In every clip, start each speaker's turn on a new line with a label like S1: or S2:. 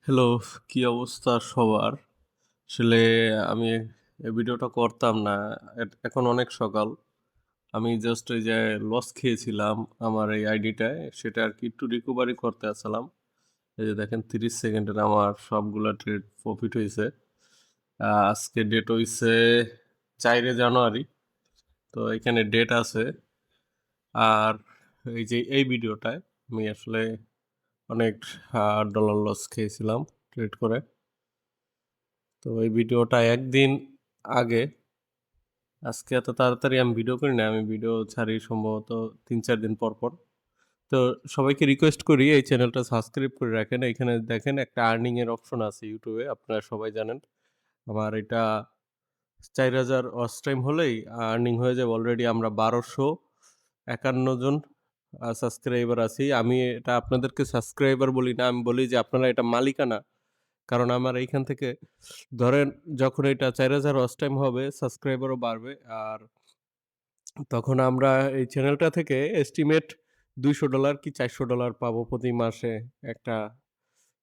S1: Hello, কি অবস্থা সবার? আসলে আমি এই ভিডিওটা করতাম না। এখন অনেক সকাল। আমি জাস্ট ওই যে লস খেয়েছিলাম আমার এই আইডিটায়, সেটা আরকি একটু রিকভারি করতে আসলাম। এই যে দেখেন ৩০ সেকেন্ডের আমার সবগুলা ট্রেড প্রফিট হইছে। আজকে ডেট হইছে ৪ জানুয়ারি। তো এখানে ডেট আছে। আর এই যে এই ভিডিওটায় আমি আসলে অনেক ডলার লস খেয়েছিলাম ট্রেড করে। তো এই ভিডিওটা ১ দিন আগে, আজকে এত তাড়াতাড়ি আমি ভিডিও করি না। আমি ভিডিও ছাড়ি সম্ভবত ৩-৪ দিন পর, পর। তো সবাইকে রিকোয়েস্ট করি এই চ্যানেলটা সাবস্ক্রাইব করে রাখেন। এখানে দেখেন একটা আর্নিং এর অপশন আছে YouTube এ। আপনারা সবাই জানেন। আমার এটা ৪,০০০ ওয়াচ টাইম হলেই আর্নিং হয়ে যাবে। অলরেডি আমরা ১২৫১ জন সাবস্ক্রাইবার আছি। আমি এটা আপনাদেরকে সাবস্ক্রাইবার বলি না। আমি বলি যে আপনারা এটা মালিকানা। কারণ আমার এইখান থেকে ধরেন যখন এটা ৪,০০০ ওয়াচ টাইম হবে সাবস্ক্রাইবারও বাড়বে। আর তখন আমরা এই চ্যানেলটা থেকে এস্টিমেট $২০০ কি $৪০০ পাবো প্রতি মাসে একটা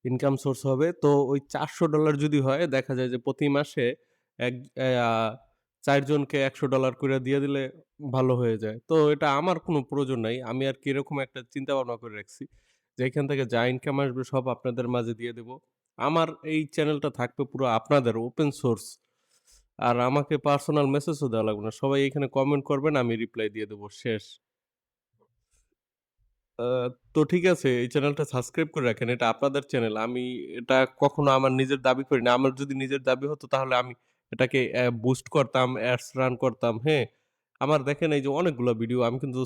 S1: ইনকাম সোর্স হবে। তো ওই $৪০০ যদি হয় দেখা যায় যে প্রতি মাসে এক অ্যা ৪ জনকে $১০০ কইরা দিয়ে দিলে ভালো হয়ে যায়। তো এটা আমার কোনো প্রয়োজন নাই। আমি আরকি এরকম একটা চিন্তা ভাবনা করে রাখছি যে এখান থেকে যা ইনকাম আসবে সব আপনাদের মাঝে দিয়ে দেব। আমার এই চ্যানেলটা থাকবে পুরো আপনাদের ওপেন সোর্স। আর আমাকে পার্সোনাল মেসেজও দেওয়া লাগবে না। সবাই এখানে কমেন্ট করবেন আমি রিপ্লাই দিয়ে দেব। শেষ। আ তো ঠিক আছে এই চ্যানেলটা সাবস্ক্রাইব করে রাখেন। এটা আপনাদের চ্যানেল। আমি এটা কখনো আমার নিজের দাবি করি না। আমার যদি নিজের দাবি হতো তাহলে আমি এটাকে বুস্ট করতাম, অ্যাডস রান করতাম, হ্যাঁ? আমার দেখেন এই যে অনেকগুলা ভিডিও আমি কিন্তু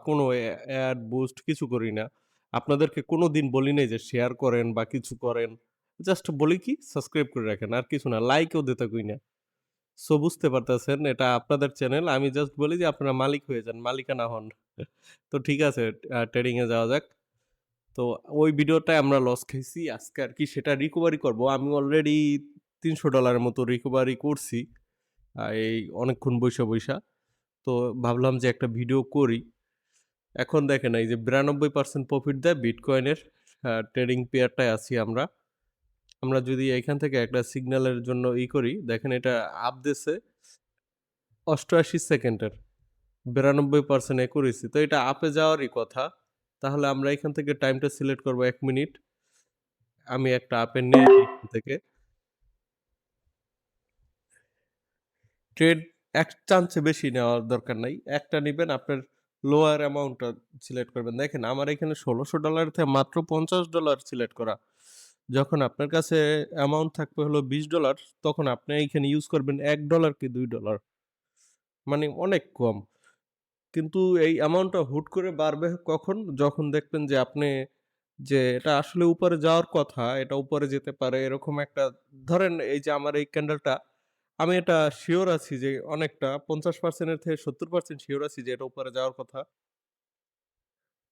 S1: কোনো অ্যাড বুস্ট কিছু করি না। আপনাদেরকে কোনোদিন বলি নাই যে শেয়ার করেন বা কিছু করেন। জাস্ট বলি কি সাবস্ক্রাইব করে রাখেন। আর কিছু না। লাইকও দিতে কই না। সো বুঝতে পারতেছেন এটা আপনাদের চ্যানেল। আমি জাস্ট বলি যে আপনারা মালিক হয়ে যান, মালিকানা হন। তো ঠিক আছে ট্রেডিং এ যাওয়া যাক। তো ওই ভিডিওটায় আমরা লস খাইছি। আজকে আরকি সেটা রিকভারি করব। আমি অলরেডি $৩০০ এর মতো রিকভারি করছি। এই অনেকক্ষণ বইসা। তো ভাবলাম যে একটা ভিডিও করি। এখন দেখেন এই যে ৯২% প্রফিট দেয় বিটকয়েনের ট্রেডিং পেয়ারটায় আছি আমরা। আমরা যদি এখান থেকে একটা সিগন্যালের জন্য করি, দেখেন এটা আপ দিছে ৮৮ সেকেন্ডের। ৯২% অ্যাকুরেসি। তো এটা আপে যাওয়ারই কথা। তাহলে আমরা এখান থেকে টাইমটা সিলেক্ট করব ১ মিনিট। আমি একটা আপে নেই এখান থেকে। ট্রেড ১ চান্সে বেশি নেওয়ার দরকার নাই। একটা নিবেন আপনার লোয়ার অ্যামাউন্টটা সিলেক্ট করবেন। দেখেন আমার এখানে $১৬০০ থেকে মাত্র $৫০ সিলেক্ট করা। যখন আপনার কাছে অ্যামাউন্ট থাকবে হলো $২০ তখন আপনি এইখানে ইউজ করবেন $১ কি $২ মানে অনেক কম। কিন্তু এই অ্যামাউন্টটা হুট করে বাড়বে কখন? যখন দেখবেন যে আপনি যে এটা আসলে উপরে যাওয়ার কথা, এটা উপরে যেতে পারে এরকম একটা ধরেন এই যে আমার এই ক্যান্ডেলটা আমি এটা সিওর আছি যে অনেকটা ৫০% এর থেকে ৭০% সিওর আছি যে এটা উপরে যাওয়ার কথা।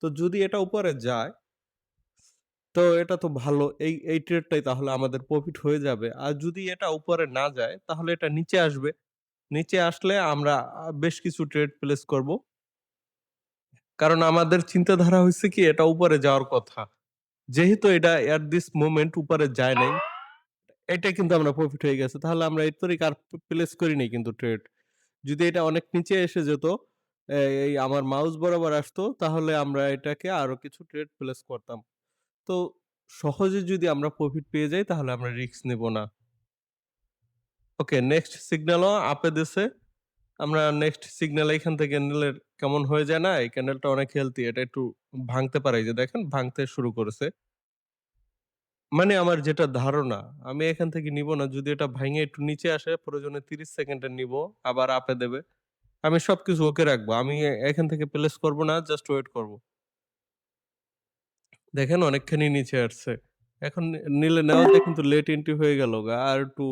S1: তো যদি এটা উপরে যায়, তো এটা তো ভালো। এই ট্রেডটাই তাহলে আমাদের প্রফিট হয়ে যাবে। আর যদি এটা উপরে না যায় তাহলে এটা নিচে আসবে। নিচে আসলে আমরা বেশ কিছু ট্রেড প্লেস করব। কারণ আমাদের চিন্তাধারা হইছে কি এটা উপরে যাওয়ার কথা। যেহেতু এটা at this moment উপরে যায় নাই, এটাই কিন্তু আমরা প্রফিট হয়ে গেছে। তাহলে আমরা এর তরিকা আর প্লেস করি নাই কিন্তু ট্রেড। যদি এটা অনেক নিচে এসে যেত, এই আমার মাউস বরাবর আসতো তাহলে আমরা এটাকে আরো কিছু ট্রেড প্লেস করতাম। তো সহজে যদি আমরা প্রফিট পেয়ে যাই তাহলে আমরা রিস্ক নেব না। ওকে নেক্সট সিগন্যালও আপে দিছে। আমরা নেক্সট সিগন্যাল এখান থেকে নিলে কেমন হয়ে যায় না? এই ক্যান্ডেলটা অনেক হেলথি। এটা একটু ভাঙতে পারে। এই যে দেখেন ভাঙতে শুরু করেছে। মানে আমার যেটা ধারণা, আমি এখান থেকে নিবো না। যদি এটা ভাইঙে একটু নিচে আসে, প্রয়োজনে ৩০ সেকেন্ডের নিবো, আবার আপে দেবে। আমি সবকিছু ওকে রাখবো। আমি এখান থেকে প্লেস করব না, জাস্ট ওয়েট করব। দেখেন অনেকখানি নিচে আসছে। এখন নিলে নেওয়া যায় কিন্তু লেট এন্ট্রি হয়ে গেল গা। আর একটু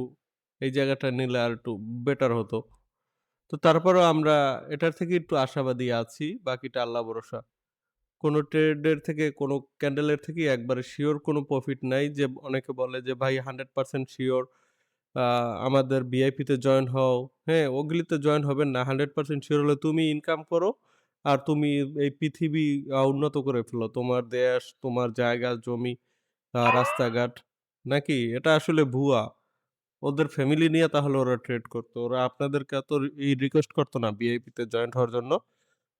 S1: এই জায়গাটা নিলে আরেকটু বেটার হতো। তো তারপরেও আমরা এটার থেকে একটু আশাবাদী আছি। বাকিটা আল্লাহ ভরষা। কোন ট্রেডের থেকে কোন ক্যান্ডেলের থেকেই একবারে সিওর কোন প্রফিট নাই যে অনেকে বলে যে ভাই 100% সিওর আ আমাদের ভিআইপি তে জয়েন হও। হ্যাঁ? ওগুলিতে জয়েন হবেন না। 100% সিওর হলে তুমি ইনকাম করো। আর তুমি এই পৃথিবী উন্নত করে ফেলো। তোমার দেশ, তোমার জায়গা, জমি, রাস্তাঘাট নাকি? এটা আসলে ভুয়া। ওদের ফ্যামিলি নিয়ে তাহলে ওরা ট্রেড করতো। ওরা আপনাদেরকে এত রিকোয়েস্ট করতো না ভিআইপি তে জয়েন্ট হওয়ার জন্য।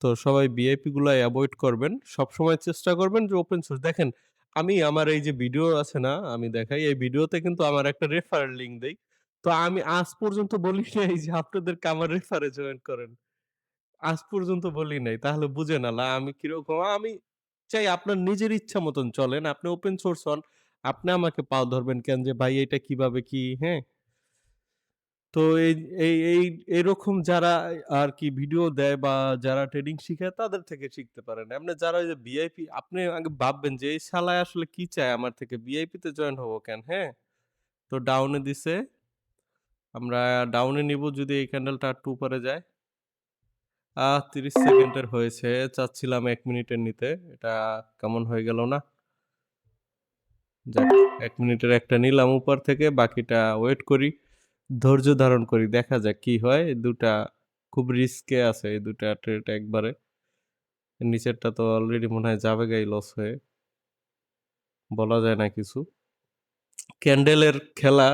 S1: তো সবাই ভিআইপি গুলা এভয়েড করবেন। সবসময় চেষ্টা করবেন যে ওপেন সোর্স দেখেন, আমি আমার এই যে ভিডিও আছে না, আমি দেখাই এই ভিডিওতে কিন্তু আমার একটা রেফারেল লিংক দেই। তো আমি আজ পর্যন্ত বলি নাই যে আপনাদেরকে আমার রেফারে জয়েন করেন। আজ পর্যন্ত বলি নাই। তাহলে বুঝেন আমি কিরকম আমি চাই আপনার নিজের ইচ্ছা মতন চলেন। আপনি ওপেন সোর্স হন। আপনি আমাকে পাও ধরবেন কেন যে ভাই এটা কিভাবে কি, হ্যাঁ? তো এই এরকম যারা আরকি ভিডিও দেয় বা যারা ট্রেডিং শিখায় তাদের থেকে শিখতে পারেন। এমনি যারা ওই যে ভিআইপি আপনি আগে ভাববেন যে এই শালায় আসলে কি চায় আমার থেকে? ভিআইপি তে জয়েন হবো কেন? হ্যাঁ? তো ডাউন এ দিছে। আমরা ডাউন এ নিবো যদি এই ক্যান্ডেলটা আরটু উপরে যায়। ৩০ সেকেন্ডের হয়েছে। চাচ্ছিলাম ১ মিনিটের নিতে। এটা কেমন হয়ে গেল না? যাক ১ মিনিটের একটা নিলাম উপর থেকে বাকিটা ওয়েট করি। ধৈর্য ধারণ করি। দেখা যাক কি হয়। ২ টা খুব রিস্কে আছে এই ২ টা ট্রেড একবারে। নিচেরটা তো অলরেডি মনে হয় যাবেগাই লস হয়ে। বলা যায় না কিছু। ক্যান্ডেলের খেলা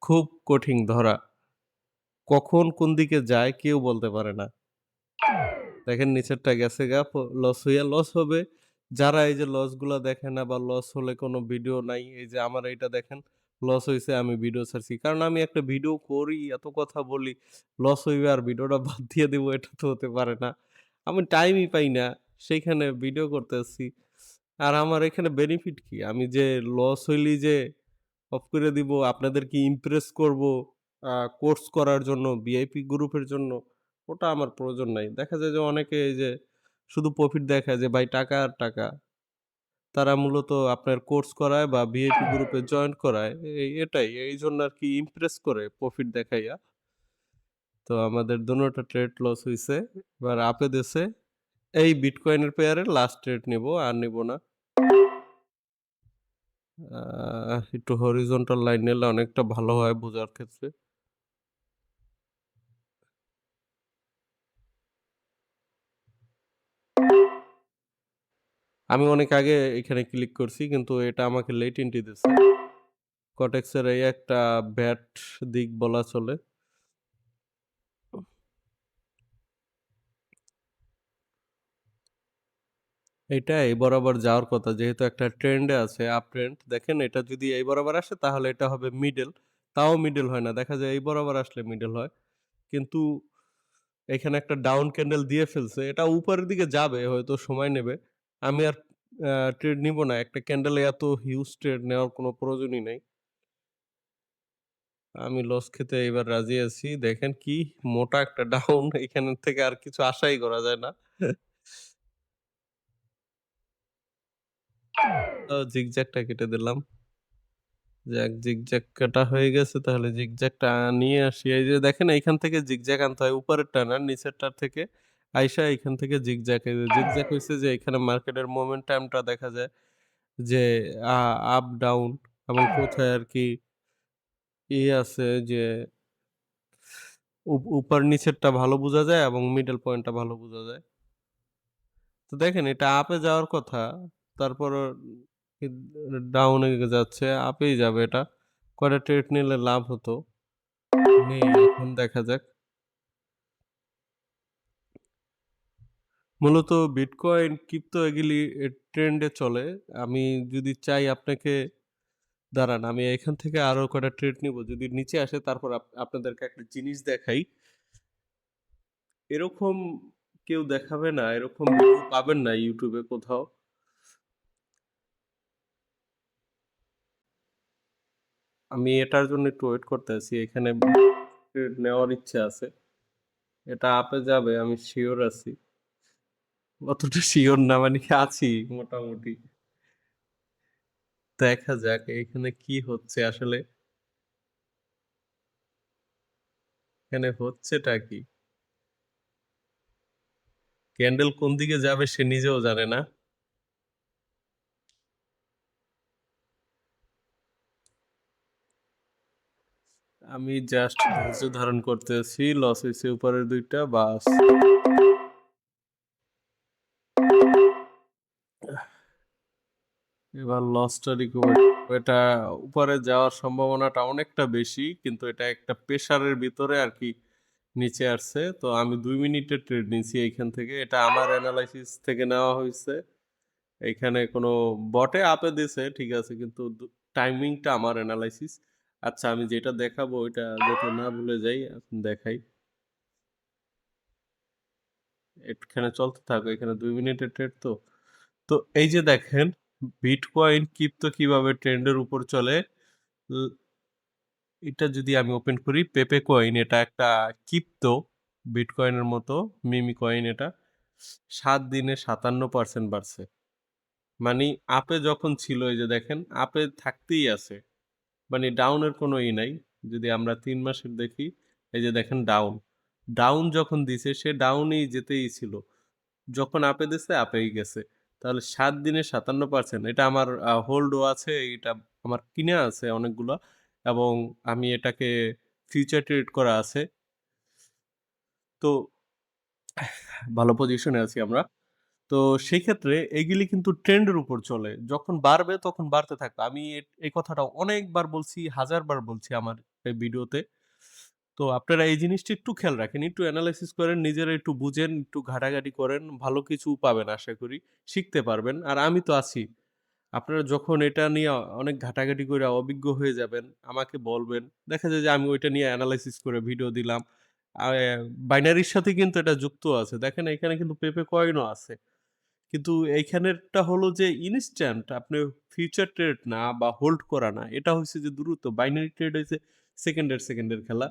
S1: খুব কঠিন ধরা। কখন কোন দিকে যায় কেউ বলতে পারে না। দেখেন নিচেরটা গেছে গা লস হইয়া লস হবে। যারা এই যে লস গুলা দেখে না বা লস হলে কোনো ভিডিও নাই। এই যে আমার এইটা দেখেন লস হইছে আমি ভিডিও ছাড়ছি। কারণ আমি একটা ভিডিও করি, এত কথা বলি, লস হইবে আর ভিডিওটা বাদ দিয়ে দিব এটা তো হতে পারে না। আমি টাইমই পাই না। সেইখানে ভিডিও করতেছি। আর আমার এখানে বেনিফিট কি? আমি যে লস হইলেই যে অফ করে দিব, আপনাদেরকে ইমপ্রেস করব, আ কোর্স করার জন্য, ভিআইপি গ্রুপের জন্য, ওটা আমার প্রয়োজন নাই। দেখা যায় যে অনেকে এই যে শুধু প্রফিট দেখায় যে ভাই টাকা আর টাকা। তারা মূলত আপনার কোর্স করায় বা ভিআইপি গ্রুপে জয়েন করায়। এটাই। এইজন্য আরকি ইমপ্রেস করে প্রফিট দেখাইয়া। তো আমাদের দোনোটা ট্রেড লস হইছে। এবার আপে দিছে। এই বিটকয়েনের পেয়ারে লাস্ট ট্রেড নিবো, আর নিবো না। একটু হরিজন্টাল লাইন নিলে অনেকটা ভালো হয় বোঝার ক্ষেত্রে। আমি অনেক আগে এখানে ক্লিক করছি কিন্তু এটা আমাকে লেট এন্ট্রি দিছে। কটেক্সের এই একটা ব্যাড দিক বলা চলে। এইটা এই বরাবর যাওয়ার কথা। যেহেতু একটা ট্রেন্ডে আছে, আপ ট্রেন্ড। দেখেন এটা যদি এই বরাবর আসে তাহলে এটা হবে মিডল। তাও মিডল হয় না। দেখা যায় এই বরাবর আসলে মিডল হয়। কিন্তু এখানে একটা ডাউন ক্যান্ডেল দিয়ে ফেলছে। এটা উপরের দিকে যাবে হয়তো সময় নেবে। আমি আর ট্রেড নিব না। একটা ক্যান্ডেলে এত হিউজ ট্রেড নেওয়ার কোনো প্রয়োজনই নাই। আমি লস খেতে এবার রাজি আছি। দেখেন কি মোটা একটা ডাউন এখান থেকে আর কিছু আশাই করা যায় না। জিগজ্যাগটা কেটে দিলাম। যাক জিগজ্যাগ কাটা হয়ে গেছে তাহলে জিগজ্যাগটা নিয়ে আসি। এই যে দেখেন এইখান থেকে জিগজ্যাগ আনতে হয়। উপরেরটা না নিচেরটার থেকে আইসা এইখান থেকে জিগজ্যাগ। এই যে জিগজ্যাগ হইছে যে এখানে মার্কেটের মোমেন্টামটা দেখা যায় যে আ আপ ডাউন এবং কোথায় আরকি আছে যে উপর নিচেরটা ভালো বুঝা যায় এবং মিডল পয়েন্টটা ভালো বুঝা যায়। তো দেখেন এটা আপে যাওয়ার কথা। তারপরও ই ডাউনে যাচ্ছে, আপেই যাবে এটা। কয়টা ট্রেড নিলে লাভ হতো। নেই এখন দেখা যাক। মূলত বিটকয়েন, ক্রিপ্টো এগুলি ট্রেন্ডে চলে। আমি যদি চাই আপনাকে দাঁড়ান আমি এখান থেকে আরো কয়টা ট্রেড নিবো। যদি নিচে আসে তারপর আপনাদেরকে একটা জিনিস দেখাই। এরকম কেউ দেখাবে না, এরকম ভিডিও পাবেন না YouTube এ কোথাও। আমি এটার জন্য একটু ওয়েট করতেছি। এখানে ট্রেড নেওয়ার ইচ্ছা আছে। এটা আপে যাবে আমি সিউর আছি। অতটা সিউর না মানে কি আছি মোটামুটি। দেখা যাক এখানে কি হচ্ছে আসলে। এখানে হচ্ছেটা কি? ক্যান্ডেল কোন দিকে যাবে সে নিজেও জানে না। আমি জাস্ট ধৈর্য ধারণ করতেছি। লস হইছে উপরের ২ টা বাস। এবার লসটা রিকভারি এটা উপরে যাওয়ার সম্ভাবনাটা অনেকটা বেশি, কিন্তু এটা একটা প্রেশারের ভিতরে আর কি নিচে আসছে। তো আমি ২ মিনিটের ট্রেড নিছি এইখান থেকে। এটা আমার এনালাইসিস থেকে নেওয়া হইছে। এইখানে কোনো বটে আপে দিছে ঠিক আছে, কিন্তু টাইমিংটা আমার এনালাইসিস। আচ্ছা, আমি যেটা দেখাবো ওইটা যাতে না ভুলে যাই, এখন দেখাই। এখানে চলতে থাকো, এখানে ২ মিনিটের ট্রেড তো। তো এই যে দেখেন বিটকয়েন ক্রিপ্টো কিভাবে ট্রেন্ডের উপর চলে। ল এটা যদি আমি ওপেন করি পেপে কয়েন, এটা একটা ক্রিপ্টো বিটকয়েনের মতো মিমি কয়েন এটা। ৭ দিনে ৫৭% বাড়ছে। মানি আপে যখন ছিল এই যে দেখেন আপে থাকতেই আছে। মানে ডাউনের কোনো নাই। যদি আমরা ৩ মাসের দেখি, এই যে দেখেন ডাউন। ডাউন যখন দিছে সে ডাউনেই যেতেই ছিল। যখন আপে দিছে আপেই গেছে। তাহলে ৭ দিনে ৫৭%, এটা আমার হোল্ডও আছে, এটা আমার কিনে আছে অনেকগুলা, এবং আমি এটাকে ফিউচার ট্রেড করা আছে। তো ভালো পজিশনে আছি আমরা। তো সেই ক্ষেত্রে এইগুলি কিন্তু ট্রেন্ডের উপর চলে। যখন বাড়বে তখন বাড়তে থাকবে। আমি এই কথাটা অনেকবার বলছি, হাজারবার বলছি আমার এই ভিডিওতে। তো আপনারা এই জিনিসটা একটু খেয়াল রাখেন, একটু এনালাইসিস করেন, নিজেরা একটু বুঝেন, একটু ঘাটাঘাটি করেন, ভালো কিছু পাবেন আশা করি। শিখতে পারবেন। আর আমি তো আছি। আপনারা যখন এটা নিয়ে অনেক ঘাটাঘাটি করে অভিজ্ঞ হয়ে যাবেন, আমাকে বলবেন। দেখা যায় যে আমি ওইটা নিয়ে এনালাইসিস করে ভিডিও দিলাম। আ বাইনারির সাথে কিন্তু এটা যুক্ত আছে। দেখেন এখানে কিন্তু পেপে কয়েনও আছে। কিন্তু এইখানেরটা হলো যে ইনস্ট্যান্ট, আপনি ফিউচার ট্রেড না বা হোল্ড করা না। এটা হইছে যে দ্রুত। বাইনারি ট্রেড হইছে সেকেন্ডের খেলা।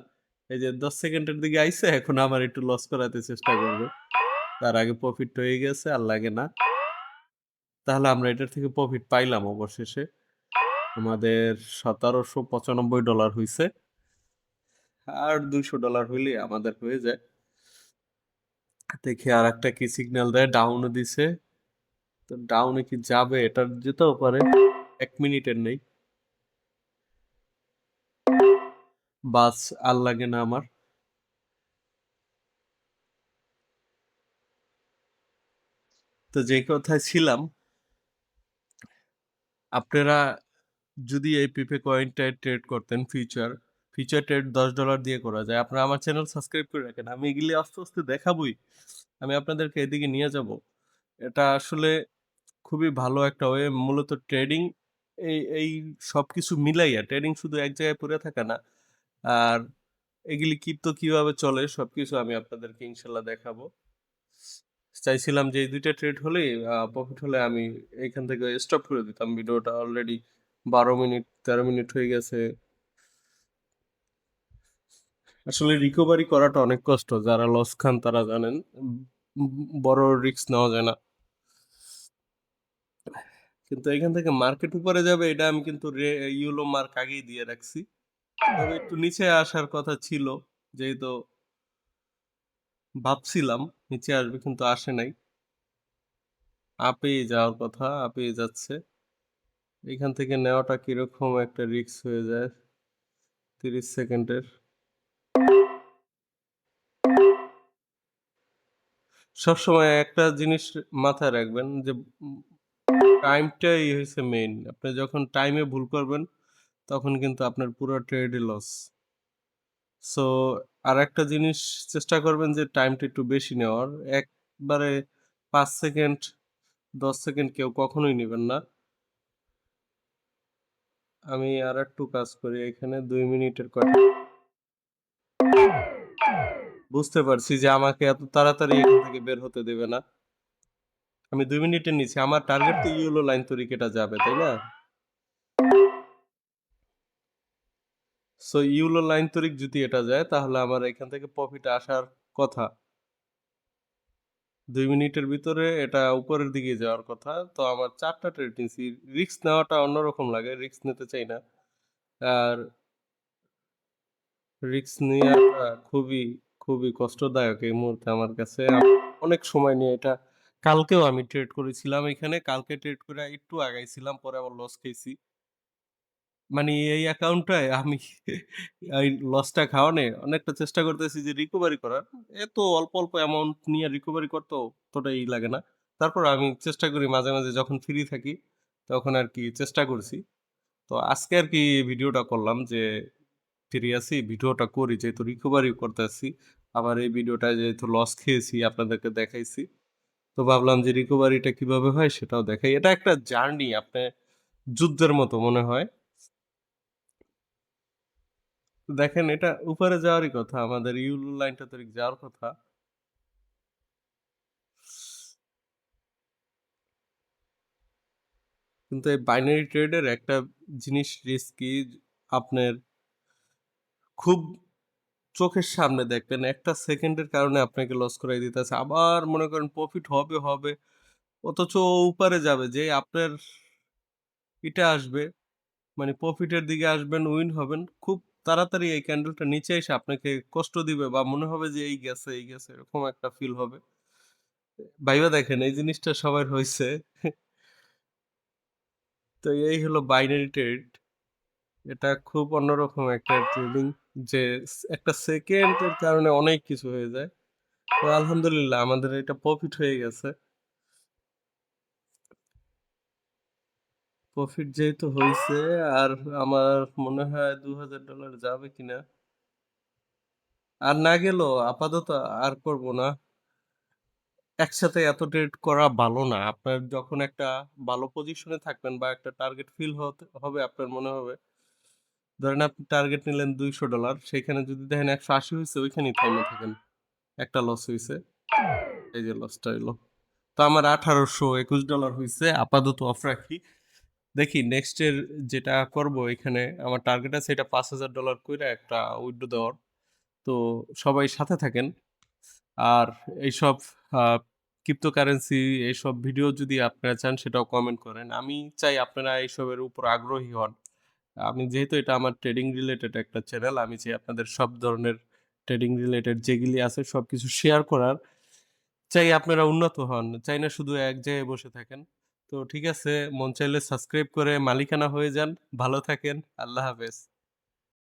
S1: এই যে ১০ সেকেন্ডের দিকে আইছে, এখন আমার একটু লস করাতে চেষ্টা করবে। তার আগে প্রফিট হয়ে গেছে, আর লাগে না। তাহলে আমরা এটার থেকে প্রফিট পাইলাম অবশেষে। আমাদের $১৭৯৫ হইছে। আর $২০০ হইলেই আমাদের হয়ে যায়। দেখি আরেকটা কি সিগন্যাল দেয়, ডাউনও দিছে। তো ডাউনে কি যাবে? এটা যেতেও পারে। ১ মিনিটের নেই। বাস আর লাগে না আমার। তো যেই কথায় ছিলাম, আপনারা যদি এই পিপে কয়েনটায় ট্রেড করতেন ফিউচার ট্রেড $১০ দিয়ে করা যায়। আপনারা আমার চ্যানেল সাবস্ক্রাইব করে রাখেন। আমি এগুলি আস্তে দেখাবোই। আমি আপনাদেরকে এদিকে নিয়ে যাবো। এটা আসলে খুবই ভালো একটা ওয়ে, মূলত ট্রেডিং এই সবকিছু মিলাইয়া, ট্রেডিং শুধু এক জায়গায় পড়ে থাকা না। আর এগুলি ক্রিপ্টো কিভাবে চলে সবকিছু আমি আপনাদেরকে ইনশাল্লাহ দেখাবো। চাইছিলাম যে এই ২ টা ট্রেড হলেই প্রফিট হলে আমি এইখান থেকে স্টপ করে দিতাম ভিডিওটা। অলরেডি ১২ মিনিট ১৩ মিনিট হয়ে গেছে। আসলে রিকভারি করাটা অনেক কষ্ট। যারা লস খান তারা জানেন। বড় রিস্ক নেওয়া যায় না। কিন্তু এখান থেকে মার্কেট উপরে যাবে এটা আমি কিন্তু ইয়েলো মার্ক আগেই দিয়ে রাখছি। তবে একটু নিচে আসার কথা ছিল। যেহেতু ভাবছিলাম নিচে আসবে, কিন্তু আসে নাই। আপেই যাওয়ার কথা, আপেই যাচ্ছে। এখান থেকে নেওয়াটা কিরকম একটা রিস্ক হয়ে যায় ৩০ সেকেন্ডের। সবসময় একটা জিনিস মাথায় রাখবেন যে টাইমটাই হইছে মেইন। আপনি যখন টাইমে ভুল করবেন তখন কিন্তু আপনার পুরো ট্রেডই লস। সো আরেকটা জিনিস চেষ্টা করবেন যে টাইমটা একটু বেশি নেওয়ার। একবারে ৫ সেকেন্ড, ১০ সেকেন্ড কেউ কখনোই নিবেন না। আমি আরেকটু কাজ করি এখানে ২ মিনিটের বুঝতে পারছি যে আমাকে এত তাড়াতাড়ি এখান থেকে বের হতে দেবে না। আমি ২ মিনিটের নিচে। আমার টার্গেট তো ইয়েলো লাইন তৈরি কেটা যাবে, তাই না? সো ইউলো লাইন তরিক যদি এটা যায় তাহলে আমার এখান থেকে প্রফিট আসার কথা। ২ মিনিটের ভিতরে এটা উপরের দিকে যাওয়ার কথা। তো আমার ৪ টা ট্রেড নিছি। রিস্ক নেওয়াটা অন্যরকম লাগে। রিস্ক নিতে চাই না। আর রিস্ক নেওয়াটা খুবই কষ্টদায়ক এই মুহূর্তে আমার কাছে। অনেক সময় নিয়ে এটা, কালকেও আমি ট্রেড করেছিলাম এখানে। কালকে ট্রেড করে একটু আগাইছিলাম, পরে আবার লস খেয়েছি। মানে এই অ্যাকাউন্টটায় আমি এই লসটা খাওয়ানে অনেকটা চেষ্টা করতেছি যে রিকভারি করার। এত অল্প অ্যামাউন্ট নিয়ে রিকভারি করতেও অতটা লাগে না। তারপর আমি চেষ্টা করি মাঝে যখন ফ্রি থাকি, তখন আরকি চেষ্টা করছি। তো আজকে আরকি ভিডিওটা করলাম যে ফ্রি আছি, ভিডিওটা করি যেহেতু রিকভারি করতেছি। আবার এই ভিডিওটায় যেহেতু লস খেয়েছি আপনাদেরকে দেখাইছি। তো ভাবলাম যে রিকভারিটা কিভাবে হয় সেটাও দেখাই। এটা একটা জার্নি আপনি যুদ্ধের মতো মনে হয়। দেখেন এটা উপরে যাওয়ারই কথা। আমাদের ইউলু লাইনটা তো যাওয়ার কথা। কিন্তু এই বাইনারি ট্রেডের একটা জিনিস রিস্কি আপনার খুব চোখের সামনে দেখবেন একটা সেকেন্ডের কারণে আপনাকে লস করাই দিতেছে। আবার মনে করেন প্রফিট হবে। অথচ ও উপরে যাবে যেই আপনার এটা আসবে মানে প্রফিটের দিকে আসবেন, উইন হবেন। খুব তাড়াতাড়ি এই ক্যান্ডেলটা নিচে এসে আপনাকে কষ্ট দিবে বা মনে হবে যে এই গেছে এরকম একটা ফিল হবে। ভাইবা দেখেন এই জিনিসটা সবার হইছে। তো এই হলো বাইনারি ট্রেড। এটা খুব অন্যরকম একটা ট্রেডিং যে একটা সেকেন্ডের কারণে অনেক কিছু হয়ে যায়। তো আলহামদুলিল্লাহ আমাদের এটা প্রফিট হয়ে গেছে। প্রফিট যেহেতু হইছে আর আমার মনে হয় $২,০০০ যাবে কিনা। আর না গেলেও আপাতত আর করব না। একসাথে এত ট্রেড করা ভালো না। আপনার যখন একটা ভালো পজিশনে থাকবেন বা একটা টার্গেট ফিল হবে আপনার মনে হবে ধরেন আপনি টার্গেট নিলেন $২০০ সেখানে যদি দেখেন ১৮০ হইছে ওইখানেই থাইমা থাকেন। একটা লস হইছে। এই যে লসটা হইলো। তো আমার $১,৮২১ হইছে। আপাতত অফ রাখি। দেখি নেক্সট এর যেটা করব এখানে আমার টার্গেট আছে এটা $৫,০০০ কইরা একটা উইথড্র দেওয়ার। তো সবাই সাথে থাকেন। আর এইসব আ ক্রিপ্টোকারেন্সি এইসব ভিডিও যদি আপনারা চান সেটাও কমেন্ট করেন। আমি চাই আপনারা এইসবের উপর আগ্রহী হন। আমি যেহেতু এটা আমার ট্রেডিং রিলেটেড একটা চ্যানেল, আমি চাই আপনাদের সব ধরনের ট্রেডিং রিলেটেড যেগুলি আছে সবকিছু শেয়ার করার। চাই আপনারা উন্নত হন। চাই না শুধু এক জায়গায় বসে থাকেন। তো ঠিক আছে, মন চাইলে সাবস্ক্রাইব করে মালিকানা হয়ে যান। ভালো থাকেন। আল্লাহ হাফেজ।